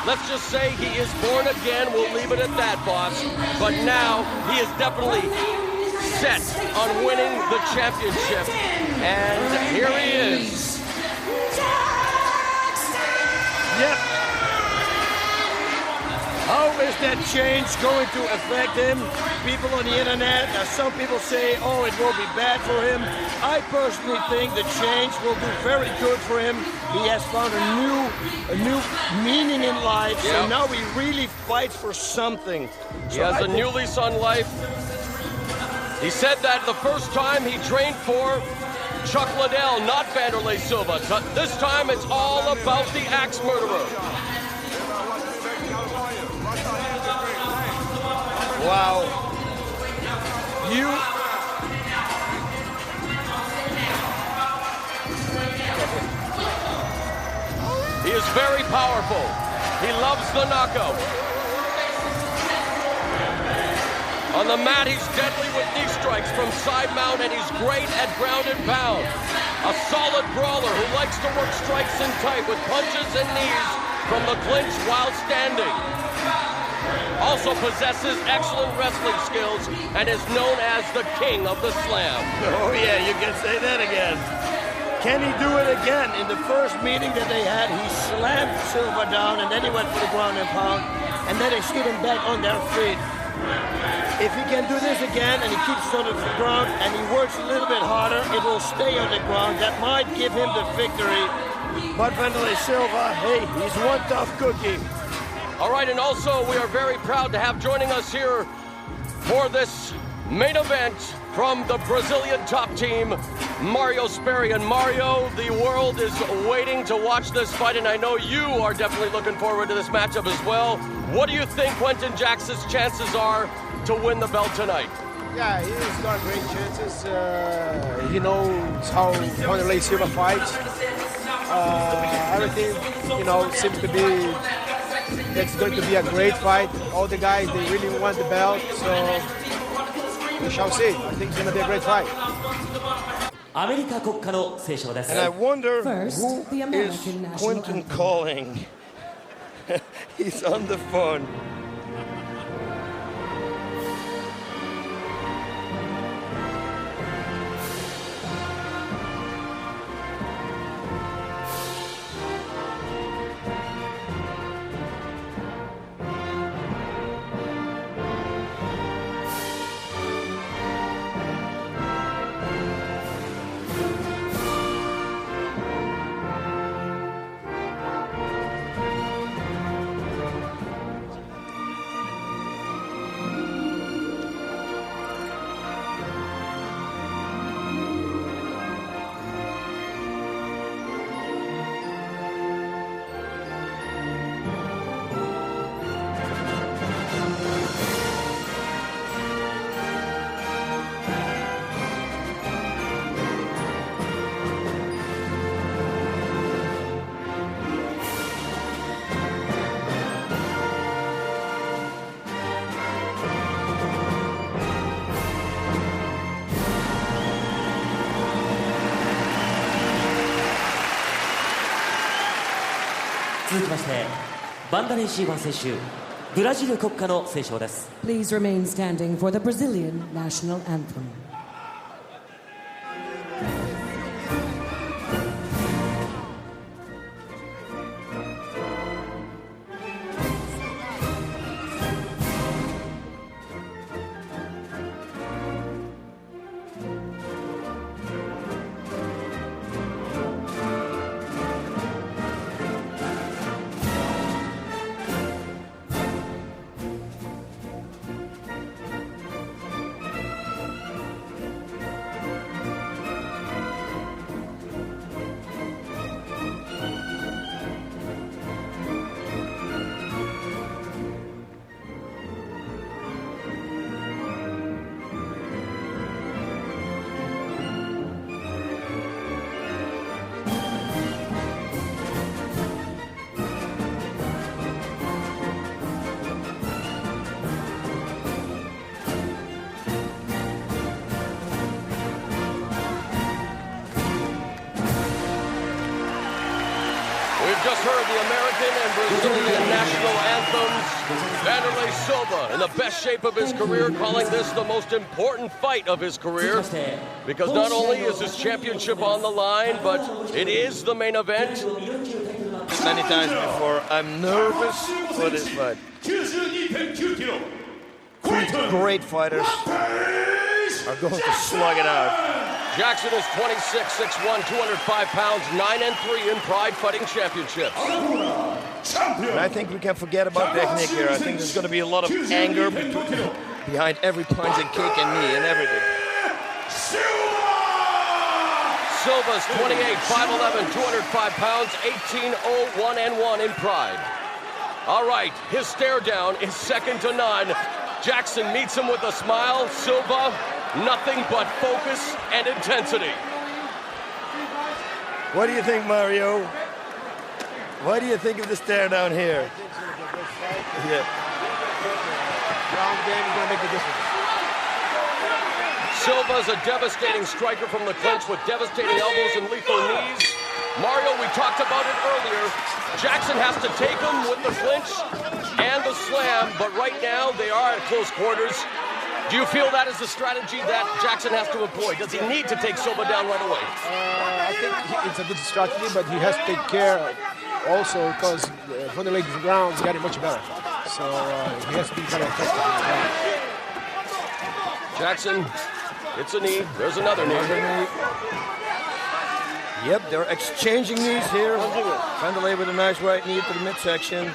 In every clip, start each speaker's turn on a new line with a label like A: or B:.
A: let's just say he is born again. We'll leave it at that, boss. But now he is definitely set on winning the championship. And here he is.
B: Yep. How is that change going to affect him? People on the internet, some people say, oh, it will be bad for him. I personally think the change will do very good for him. He has found a new meaning in life, so now he really fights for something.
A: He has a new lease on life. He said that the first time he trained for Chuck Liddell, not Wanderlei Silva. This time it's all about the axe murderer.
B: Wow.
A: He is very powerful. He loves the knockout. On the mat, he's deadly with knee strikes from side mount, and he's great at ground and pound. A solid brawler who likes to work strikes in tight with punches and knees from the clinch while standing. Also possesses excellent wrestling skills and is known as the king of the slam.
B: Oh yeah, you can say that again. Can he do it again? In the first meeting that they had, he slammed Silva down and then he went for the ground and pound, and then they stood him back on their feet. If he can do this again and he keeps on the ground and he works a little bit harder, it will stay on the ground. That might give him the victory. But Wanderlei Silva, hey, he's one tough cookie.
A: All right, and also we are very proud to have joining us here for this main event from the Brazilian top team, Mario Sperry. And Mario, the world is waiting to watch this fight, and I know you are definitely looking forward to this matchup as well. What do you think Quinton Jackson's chances are to win the belt tonight?
C: Yeah, he's got great chances. He knows how Wanderlei Silva fights. Everything, seems to be, it's going to be a great fight. All the guys, they really want the belt, so we shall see. I think it's going to be a great fight.
B: And I wonder who is Quinton calling. He's on the phone.
D: Please remain standing for the Brazilian national anthem.
A: heard the American and Brazilian national anthems. Wanderlei Silva, in the best shape of his career, calling this the most important fight of his career. Because not only is his championship on the line, but it is the main event.
B: Many times before, I'm nervous for this fight. Great fighters are going to slug it out.
A: Jackson is 26, 6'1", 205 pounds, 9-3 in Pride Fighting Championships.
B: And I think we can forget about technique here. I think there's going to be a lot of anger behind every punch and kick and knee and everything.
A: Silva's 28, 5'11", 205 pounds, 18-0-1-1 in Pride. All right, his stare down is second to none. Jackson meets him with a smile. Silva, nothing but focus and intensity.
B: What do you think, Mario? What do you think of the stare down here? Yeah.
C: Ground game is going to make the difference.
A: Silva's a devastating striker from the clinch with devastating elbows and lethal knees. Mario, we talked about it earlier. Jackson has to take him with the clinch and the slam, but right now they are at close quarters. Do you feel that is the strategy that Jackson has to employ? Does he need to take Silva down right away?
C: I think it's a good strategy, but he has to take care also because Wanderlei's ground is getting much better. So he has to be kind of effective in the ground.
A: Jackson, it's a knee. There's another knee.
B: Yep, they're exchanging knees here. Wanderlei with a nice right knee to the midsection,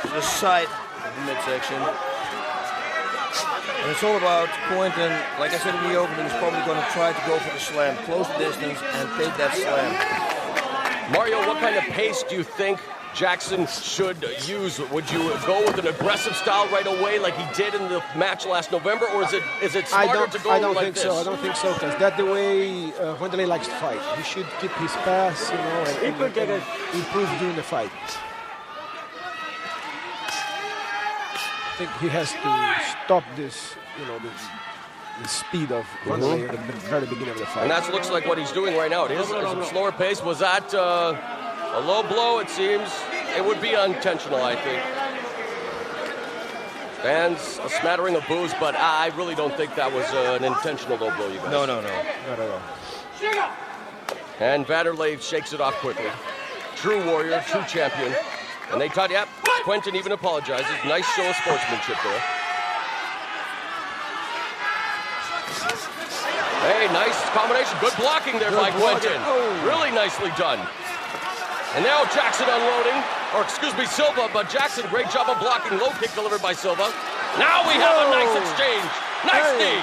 B: to the side of the midsection. And it's all about Quinton. Like I said in the opening, he's probably going to try to go for the slam, close the distance, and take that slam.
A: Mario, what kind of pace do you think Jackson should use? Would you go with an aggressive style right away like he did in the match last November, or is it smarter to go like this?
C: I don't think so, because that's the way Wanderlei likes to fight. He should keep his pass, you know, and improve during the fight. I think he has to stop this, you know, the speed of Wanderlei at the very beginning of the fight.
A: And that looks like what he's doing right now. It is a slower pace. Was that a low blow, it seems? It would be unintentional, I think. Fans, a smattering of boos, but I really don't think that was an intentional low blow, you guys.
B: No.
C: Not at all.
A: And Wanderlei shakes it off quickly. True warrior, true champion. And they taught, yep, Quinton even apologizes. Nice show of sportsmanship there. Hey, nice combination. Good blocking there by Quinton. Really nicely done. And now Jackson unloading, or excuse me, Silva, but Jackson, great job of blocking. Low kick delivered by Silva. Now we have a nice exchange. Nice knee.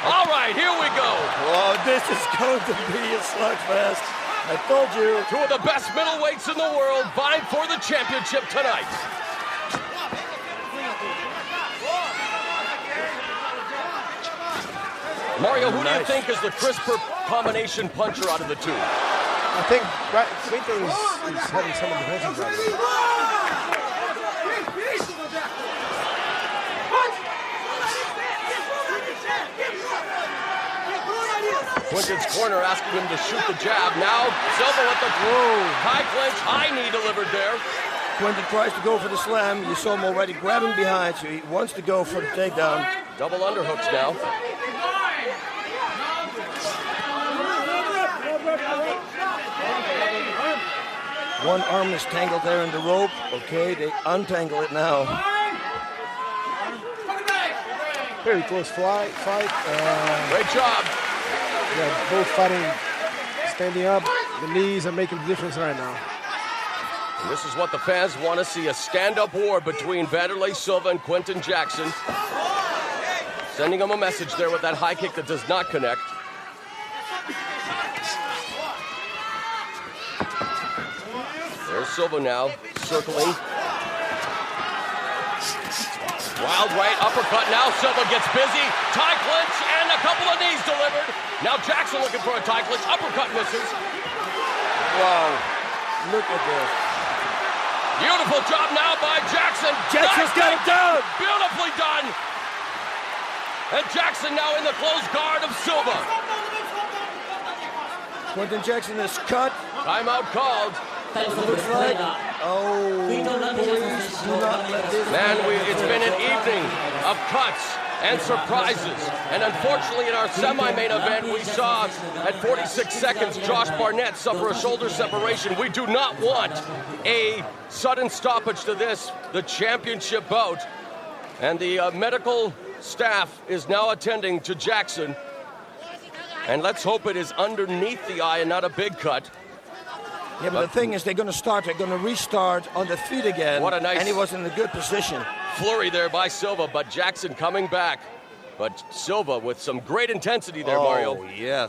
A: All right, here we go.
B: Wow, this is going to be a slugfest. I told you.
A: Two of the best middleweights in the world vying for the championship tonight. Mario, who do you think is the crisper combination puncher out of the two?
C: I think Quinton is having some of the advantage right now.
A: Quinton's corner asking him to shoot the jab. Now Silva with the high clinch, high knee delivered there.
B: Quinton tries to go for the slam. You saw him already grabbing behind, so he wants to go for the takedown.
A: Double underhooks now.
B: One arm is tangled there in the rope. Okay, they untangle it now.
C: Very close fight.
A: Great job.
C: Yeah, both fighting, standing up. The knees are making the difference right now.
A: And this is what the fans want to see, a stand-up war between Wanderlei Silva and Quinton Jackson. Sending him a message there with that high kick that does not connect. There's Silva now, circling. Wild right, uppercut. Now Silva gets busy. Tie clinch and a couple of knees delivered. Now Jackson looking for a tie clinch. Uppercut misses.
B: Wow, look at this.
A: Beautiful job now by Jackson.
B: Jackson's got it down.
A: Beautifully done. And Jackson now in the close guard of Silva.
B: Quinton Jackson is cut.
A: Timeout called.
B: looks like. Oh, please do not let this.
A: Man, it's been an evening of cuts and surprises. And unfortunately, in our semi-main event, we saw at 46 seconds, Josh Barnett suffer a shoulder separation. We do not want a sudden stoppage to this, the championship bout. And the medical staff is now attending to Jackson. And let's hope it is underneath the eye and not a big cut.
B: Yeah, but the thing is, they're going to restart on the feet again.
A: What a nice...
B: And he was in a good position.
A: Flurry there by Silva, but Jackson coming back. But Silva with some great intensity there, Mario.
B: Oh, yeah.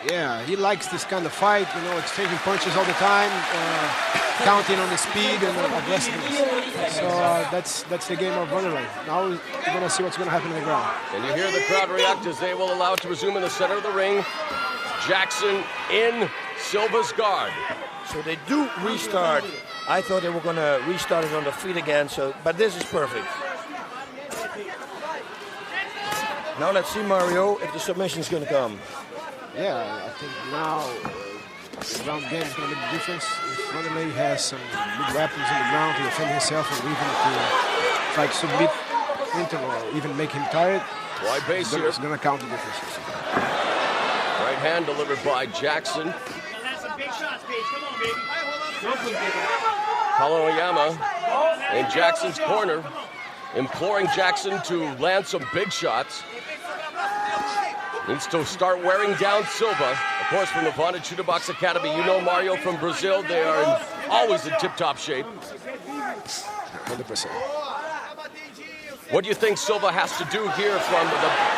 C: Yeah, he likes this kind of fight, you know, exchanging punches all the time, counting on his speed and aggressiveness. So that's the game of Wanderlei. Now we're going to see what's going to happen in the ground.
A: And you hear the crowd react as they will allow it to resume in the center of the ring. Jackson in Silva's guard.
B: So they do restart. I thought they were going to restart it on the feet again, but this is perfect. Now let's see, Mario, if the submission is going to come.
C: Yeah, I think now the ground game is going to make a difference. If Wanderlei has some big weapons in the ground to defend himself or even to try to submit Quinton or even make him tired,
A: wide base here.
C: It's going to count the difference.
A: Right hand delivered by Jackson. Colin Oyama in Jackson's corner, imploring Jackson to land some big shots. Needs to start wearing down Silva. Of course, from the Vonda Shooter Box Academy, you know Mario from Brazil. They are always in tip-top shape.
C: 100%.
A: What do you think Silva has to do here from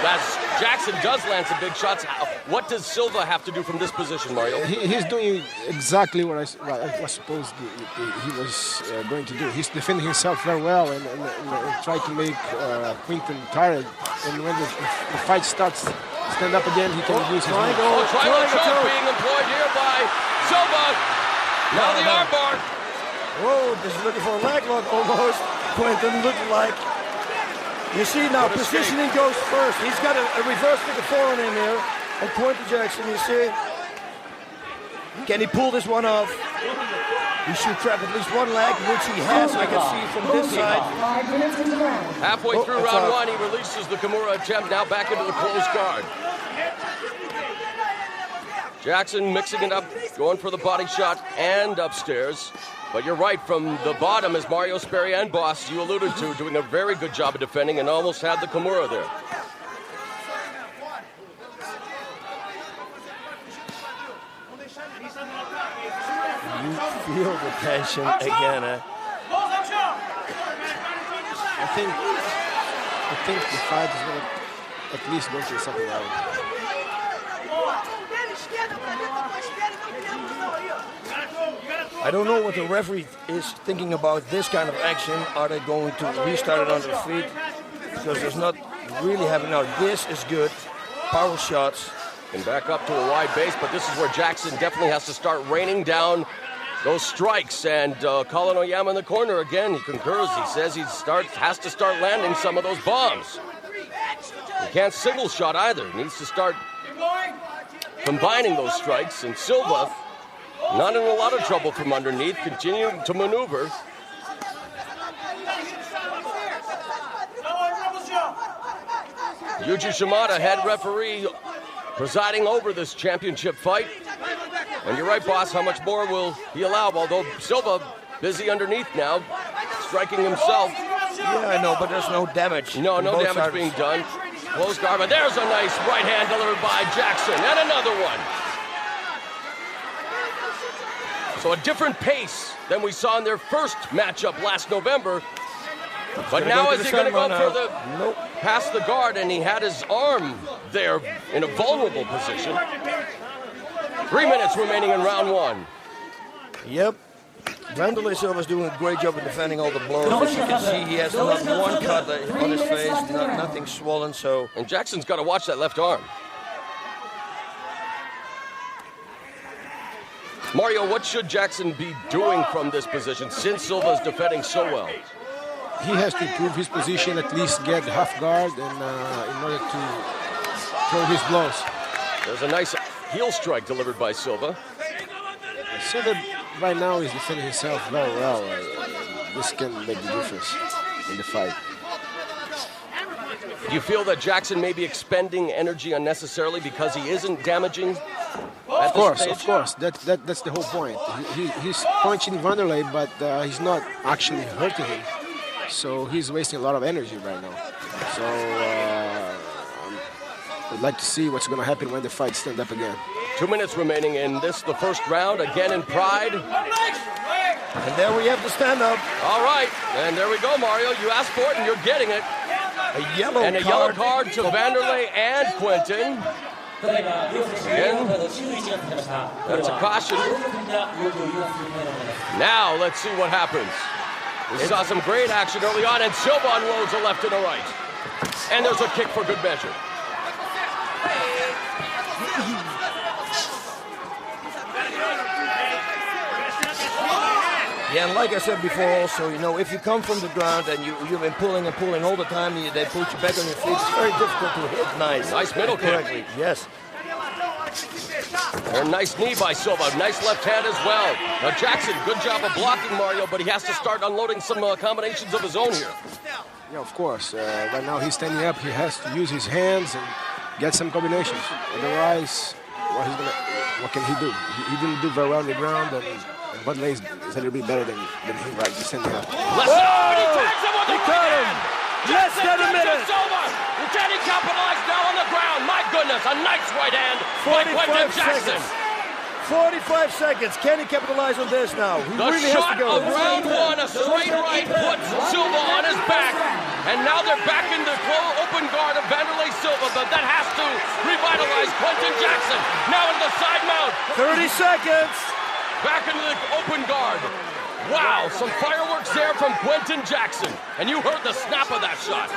A: as Jackson does land some big shots? What does Silva have to do from this position, Mario?
C: He's doing exactly what I was supposed he was going to do. He's defending himself very well and try to make Quinton tired. And when the fight starts, stand up again, he can use his hand.
A: Triangle choke being employed here by Silva. Now the armbar.
B: Whoa, this is looking for a leg lock almost. Quinton looked like. You see now, positioning goes first. He's got a reverse figure four on him here. And Quinton Jackson, you see. Can he pull this one off? He should trap at least one leg, which he has, I can see from this side.
A: Halfway through round one, he releases the Kimura attempt, now back into the closed guard. Jackson mixing it up, going for the body shot and upstairs. But you're right, from the bottom, as Mario Sperry and Boss, you alluded to, doing a very good job of defending and almost had the Kimura there.
B: You feel the tension again, eh?
C: I think the fight is going to at least go to the second round.
B: I don't know what the referee is thinking about this kind of action. Are they going to restart it on their feet? Because there's not really happening now. This is good. Power shots.
A: And back up to a wide base, but this is where Jackson definitely has to start raining down those strikes. And Colin Oyama in the corner again, he concurs. He says he has to start landing some of those bombs. He can't single shot either. He needs to start combining those strikes. And Silva, not in a lot of trouble from underneath, continuing to maneuver. Yuji Shimada, head referee, presiding over this championship fight. And you're right, Boss, how much more will he allow? Although Silva busy underneath now, striking himself.
B: Yeah, I know, but there's no damage.
A: No damage being done. Close guard, but there's a nice right hand delivered by Jackson, and another one. So a different pace than we saw in their first matchup last November. But now is he going to go for the past the guard, and he had his arm there in a vulnerable position. 3 minutes remaining in round one.
B: Yep. Wanderlei Silva's doing a great job of defending all the blows. As you can see, he has not one cut on his face, nothing swollen, so...
A: And Jackson's got to watch that left arm. Mario, what should Jackson be doing from this position since Silva's defending so well?
C: He has to improve his position, at least get half guard and in order to throw his blows.
A: There's a nice heel strike delivered by Silva.
C: Silva right now he's defending himself very well. This can make the difference in the fight.
A: Do you feel that Jackson may be expending energy unnecessarily because he isn't damaging?
C: Of course. That's the whole point. He's punching Wanderlei, but he's not actually hurting him. So he's wasting a lot of energy right now. So I'd like to see what's going to happen when the fight stands up again.
A: 2 minutes remaining in this, the first round, again in Pride.
B: And there we have the stand-up.
A: All right, and there we go, Mario. You asked for it, and you're getting it.
B: A yellow
A: card to Wanderlei and Quinton. Again, that's a caution. Now, let's see what happens. We saw some great action early on, and Silva unloads a left and a right. And there's a kick for good measure.
B: Yeah, and like I said before also, you know, if you come from the ground and you've been pulling and pulling all the time, they put you back on your feet, it's very difficult to hit
A: nice middle kick.
B: Yes.
A: And a nice knee by Silva, nice left hand as well. Now Jackson, good job of blocking Mario, but he has to start unloading some combinations of his own here.
C: Yeah, of course. Right now he's standing up, he has to use his hands and get some combinations. Otherwise, what can he do? He didn't do very well on the ground, and Wanderlei is a little bit better than him right standing up.
A: He tags him with the right hand.
B: Less than a minute.
A: Can he capitalize now on the ground? My goodness, a nice right hand by Quinton Jackson.
B: 45 seconds. Can he capitalize on this now? He
A: The
B: really
A: shot
B: has to go.
A: of round one, a straight right puts Silva on his back. And now they're back in the open guard of Wanderlei Silva, but that has to revitalize Quinton Jackson. Now into the side mount.
B: 30 seconds.
A: Back into the open guard. Wow, some fireworks there from Quinton Jackson. And you heard the snap of that shot.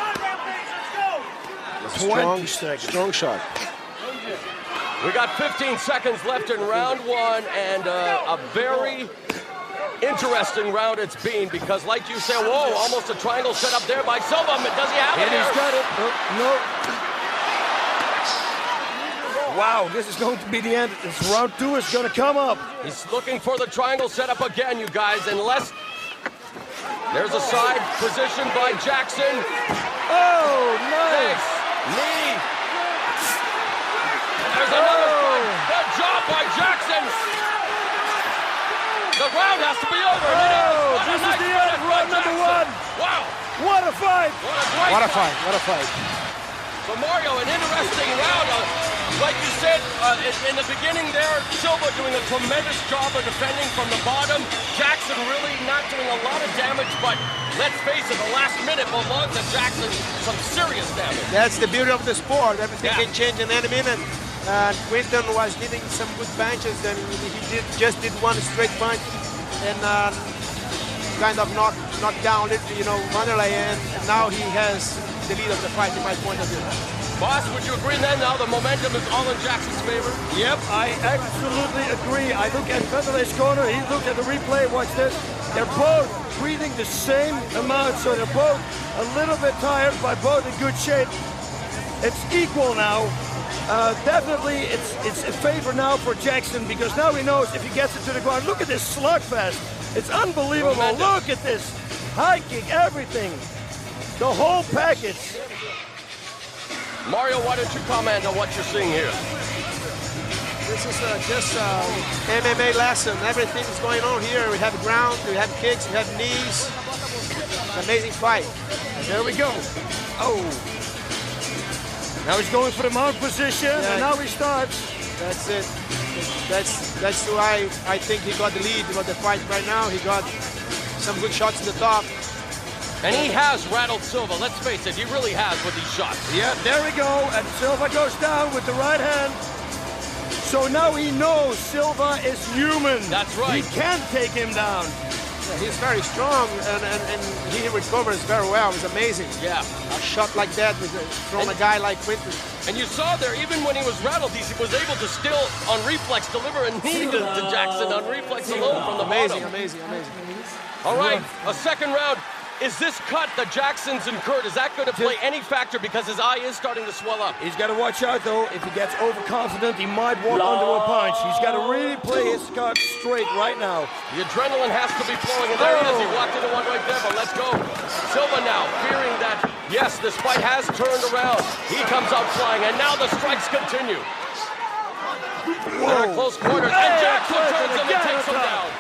C: Strong shot.
A: We got 15 seconds left in round one, and a very interesting round it's been because, like you said, whoa, almost a triangle set up there by Silva. Does he have it here?
B: He's got it. No. Wow, this is going to be the end. This round two is going to come up.
A: He's looking for the triangle setup again, you guys, unless there's a side position by Jackson.
B: Oh, nice.
A: Knee. There's another fight. Good job by Jackson. The round has to be over.
B: Oh, this is the end. Round number one.
A: Wow.
B: What a fight.
A: What a fight. So Mario, an interesting round. Like you said, in the beginning there, Silva doing a tremendous job of defending from the bottom. Jackson really not doing a lot of damage, but let's face it, the last minute belonged to Jackson some serious damage.
C: That's the beauty of the sport. Everything can change in any minute. Quinton was hitting some good punches, and he just did one straight punch and kind of knocked down, Wanderlei, and now he has the lead of the fight in my point of view.
A: Boss, would you agree then now the momentum is all in Jackson's favor?
B: Yep, I absolutely agree. I look at Wanderlei's corner, he looked at the replay, watch this. They're both breathing the same amount, so they're both a little bit tired, but both in good shape. It's equal now. Definitely it's a favor now for Jackson because now he knows if he gets it to the ground. Look at this slugfest. It's unbelievable.
A: Tremendous.
B: Look at this. High kick, everything. The whole package.
A: Mario, why don't you comment on what you're seeing here?
C: This is just MMA lesson. Everything is going on here. We have ground, we have kicks, we have knees. It's an amazing fight.
B: And there we go. Oh. Now he's going for the mount position, and now he starts.
C: That's it. That's why I think he got the lead of the fight right now. He got some good shots in the top.
A: And he has rattled Silva, let's face it, he really has with these shots.
B: Yeah, there we go, and Silva goes down with the right hand. So now he knows Silva is human.
A: That's right.
B: He can take him down.
C: Yeah, he's very strong, and he recovers very well. It's amazing.
A: Yeah.
C: A shot like that from a guy like Quinton.
A: And you saw there, even when he was rattled, he was able to still, on reflex, deliver a knee to Jackson on reflex alone from the bottom.
C: Amazing.
A: All right, a second round Is this cut that Jackson's incurred, is that going to play any factor because his eye is starting to swell up?
B: He's got to watch out, though. If he gets overconfident, he might walk under a punch. He's got to really play his cards straight right now.
A: The adrenaline has to be flowing, and there he is. He walked into one right there, but let's go. Silva now, fearing that, yes, this fight has turned around. He comes out flying, and now the strikes continue. They're at close quarters, and Jackson turns him and takes him down.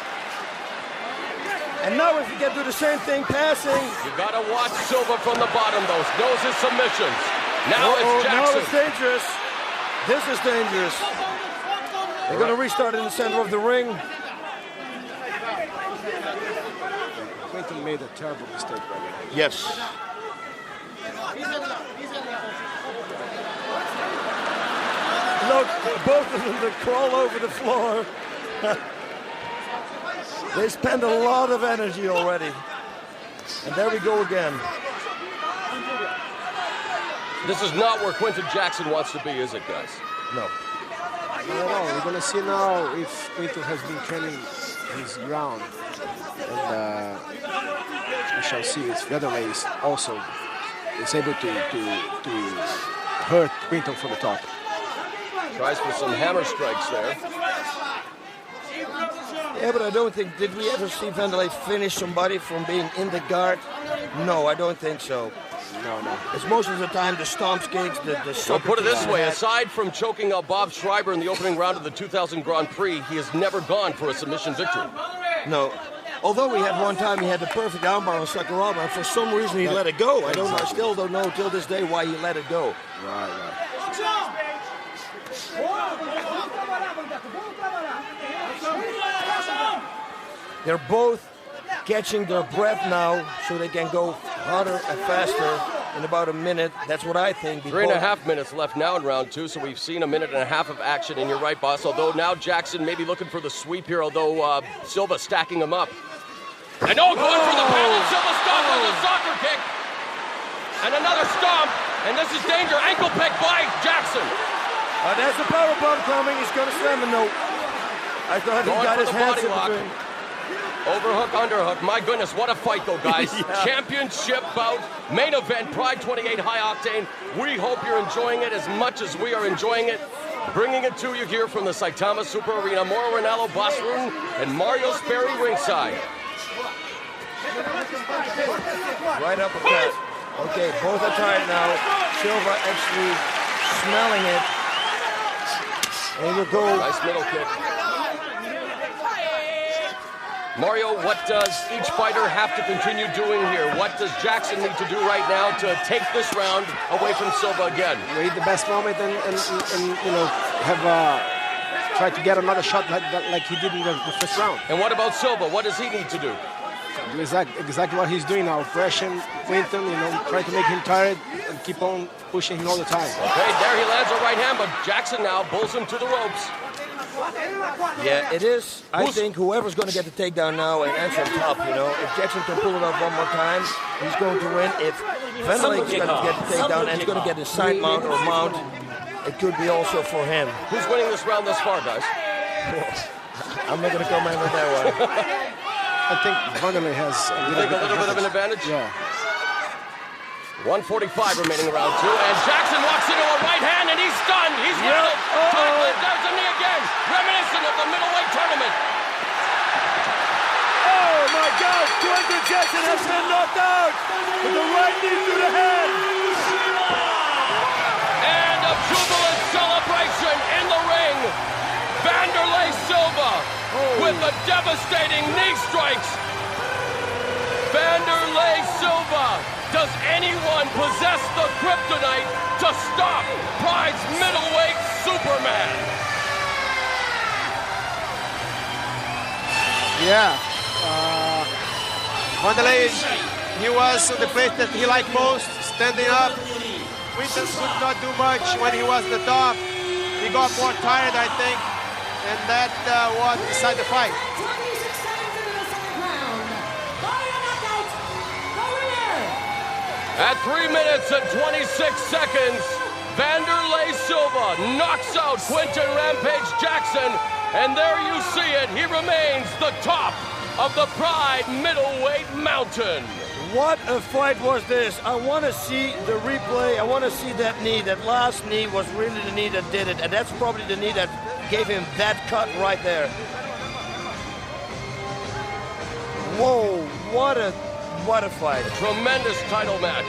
B: And now if you can do the same thing passing.
A: You gotta watch Silva from the bottom, though. Knows his submissions. Now it's Jackson.
B: Now it's dangerous. This is dangerous. They're gonna restart in the center of the ring.
C: Quinton made a terrible mistake right now.
B: Yes. Look, both of them, they crawl over the floor. They spend a lot of energy already. And there we go again.
A: This is not where Quinton Jackson wants to be, is it, guys?
C: No. Not at all. We're going to see now if Quinton has been training his ground. And we shall see if Wanderlei is also able to hurt Quinton from the top.
A: Tries for some hammer strikes there.
B: Yeah, but I don't think, did we ever see Wanderlei finish somebody from being in the guard? No, I don't think so.
C: No.
B: It's most of the time the stomps kicks, the
A: Well, put it this way, aside from choking out Bob Schreiber in the opening round of the 2000 Grand Prix, he has never gone for a submission victory.
B: No. Although we had one time he had the perfect armbar on Sakuraba, and for some reason he let it go. I still don't know till this day why he let it go.
C: Right.
B: They're both catching their breath now so they can go harder and faster in about a minute. That's what I think.
A: 3.5 minutes left now in round two, so we've seen 1.5 minutes of action, and you're right, boss. Although now Jackson may be looking for the sweep here, although Silva stacking him up. And going for the panel. Silva stomp with a soccer kick. And another stomp, and this is danger. Ankle pick by Jackson.
B: There's the power bomb coming. He's going to slam him. No. I thought he got his hands in between.
A: Overhook, underhook. My goodness, what a fight, though, guys. Yeah. Championship bout, main event, Pride 28 High Octane. We hope you're enjoying it as much as we are enjoying it. Bringing it to you here from the Saitama Super Arena. Mauro Ranallo, Bossroom, and Mario Sperry ringside.
B: Right up ahead. Okay, both are tired now. Silva actually smelling it. There you go.
A: Nice middle kick. Mario, what does each fighter have to continue doing here? What does Jackson need to do right now to take this round away from Silva again?
C: Wait the best moment and have try to get another shot like he did in the first round.
A: And what about Silva? What does he need to do?
C: Do exactly what he's doing now. Pressing Quinton, try to make him tired and keep on pushing him all the time.
A: Okay, there he lands a right hand, but Jackson now pulls him to the ropes.
B: Yeah, it is. I think whoever's going to get the takedown now and answer on top, if Jackson can pull it off one more time, he's going to win. If Wanderlei is going to get the takedown and he's going to get his side mount or mount, it could be also for him.
A: Who's winning this round thus far, guys?
B: I'm not going to comment on that one.
C: I think Wanderlei has
A: a little bit of an advantage?
C: Yeah.
A: 1:45 remaining round two, and Jackson walks into a right hand, and he's stunned. He's rattled. There's a knee again, reminiscent of the middleweight tournament.
B: Oh my God! Quinton Jackson has been knocked out with the right knee to the head.
A: And a jubilant celebration in the ring. Wanderlei Silva with the devastating knee strikes. Wanderlei Silva. Does anyone possess the kryptonite to stop Pride's middleweight Superman?
C: Yeah. Wanderlei, he was on the place that he liked most, standing up. Quinton could not do much when he was at the top. He got more tired, I think, and that was beside the fight.
A: At 3 minutes and 26 seconds, Wanderlei Silva knocks out Quinton Rampage Jackson, and there you see it. He remains the top of the Pride middleweight mountain.
B: What a fight was this. I want to see the replay. I want to see that knee. That last knee was really the knee that did it. And that's probably the knee that gave him that cut right there. Whoa, what a fight.
A: Tremendous title match.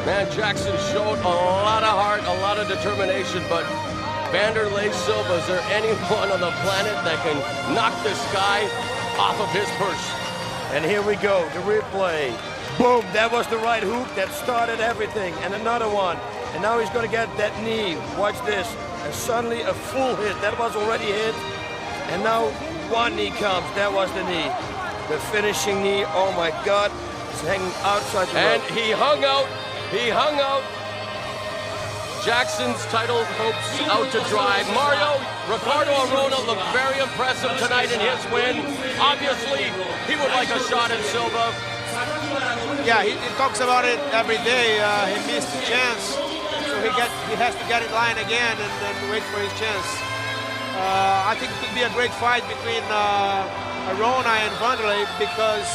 A: Man, Jackson showed a lot of heart, a lot of determination, but Wanderlei Silva, is there anyone on the planet that can knock this guy off of his perch?
B: And here we go, the replay. Boom, that was the right hook that started everything. And another one. And now he's gonna get that knee. Watch this. And suddenly a full hit. That was already hit. And now one knee comes. That was the knee. The finishing knee, oh my God. It's hanging outside the
A: And
B: rope.
A: he hung out. He hung out. Jackson's title hopes out to dry. Mario, Ricardo Arona looked very impressive tonight in his win. Obviously, he would like a shot at Silva.
C: Yeah, he talks about it every day. He missed the chance, so he has to get in line again and wait for his chance. I think it could be a great fight between Arona and Wanderlei because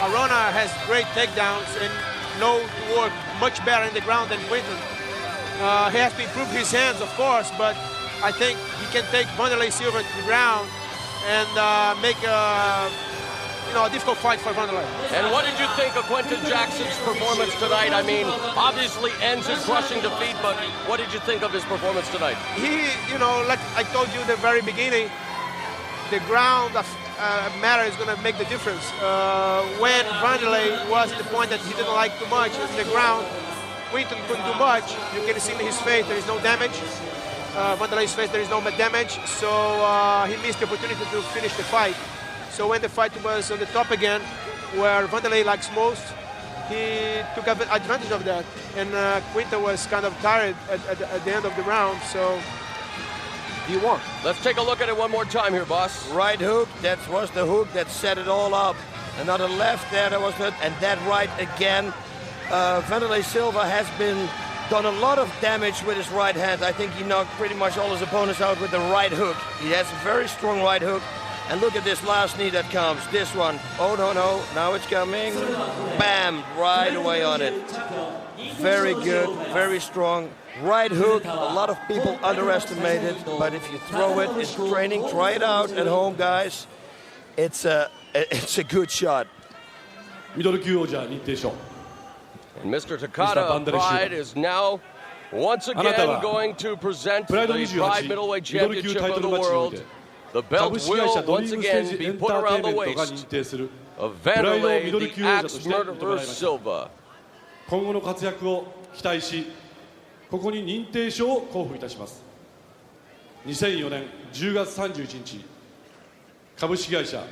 C: Arona has great takedowns and knows to work much better in the ground than Quinton. He has to improve his hands, of course, but I think he can take Wanderlei Silva to the ground and make a difficult fight for Wanderlei.
A: And what did you think of Quinton Jackson's performance tonight? I mean, obviously ends in crushing defeat, but what did you think of his performance tonight?
C: He, like I told you at the very beginning, the ground matter is going to make the difference. When Wanderlei was at the point that he didn't like too much in the ground, Quinton couldn't do much. You can see in his face there is no damage. Wanderlei's face there is no damage, so he missed the opportunity to finish the fight. So when the fight was on the top again, where Wanderlei likes most, he took advantage of that. And Quinton was kind of tired at the end of the round, so he won.
A: Let's take a look at it one more time here, boss.
B: Right hook, that was the hook that set it all up. Another left there, that was it, and that right again. Wanderlei Silva has done a lot of damage with his right hand. I think he knocked pretty much all his opponents out with the right hook. He has a very strong right hook. And look at this last knee that comes. This one. Oh, no. Now it's coming. Bam. Right away on it. Very good. Very strong. Right hook. A lot of people underestimate it. But if you throw it in training, try it out at home, guys. It's a good shot.
A: And Mr. Takada Pride is now once again going to present the Pride Middleweight Championship of the world. The belt will once again be put around the waist of Wanderlei, the axe murderer Silva.
E: 今後の活躍を期待し、ここに認定書を交付いたします。2004年10月31日、株式会社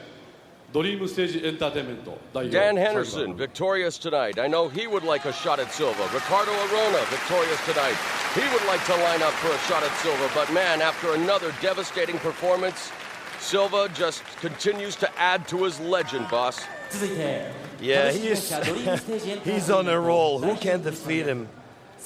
E: Dream Stage Entertainment
A: Dan Henderson, victorious tonight. I know he would like a shot at Silva. Ricardo Arona, victorious tonight. He would like to line up for a shot at Silva. But man, after another devastating performance, Silva just continues to add to his legend, boss.
B: Yeah, he's on a roll. Who can defeat him?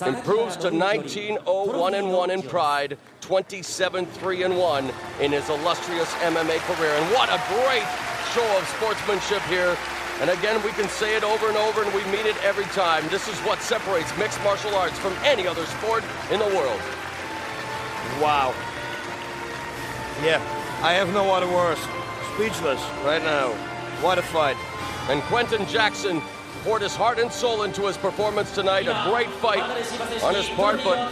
A: Improves to 19-0-1-1 in Pride, 27-3-1 in his illustrious MMA career. And what a great show of sportsmanship here. And again, we can say it over and over, and we mean it every time. This is what separates mixed martial arts from any other sport in the world.
B: Wow. Yeah, I have no other words. Speechless right now. What a fight.
A: And Quinton Jackson poured his heart and soul into his performance tonight. A great fight on his part, but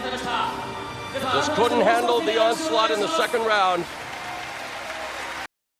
A: just couldn't handle the onslaught in the second round.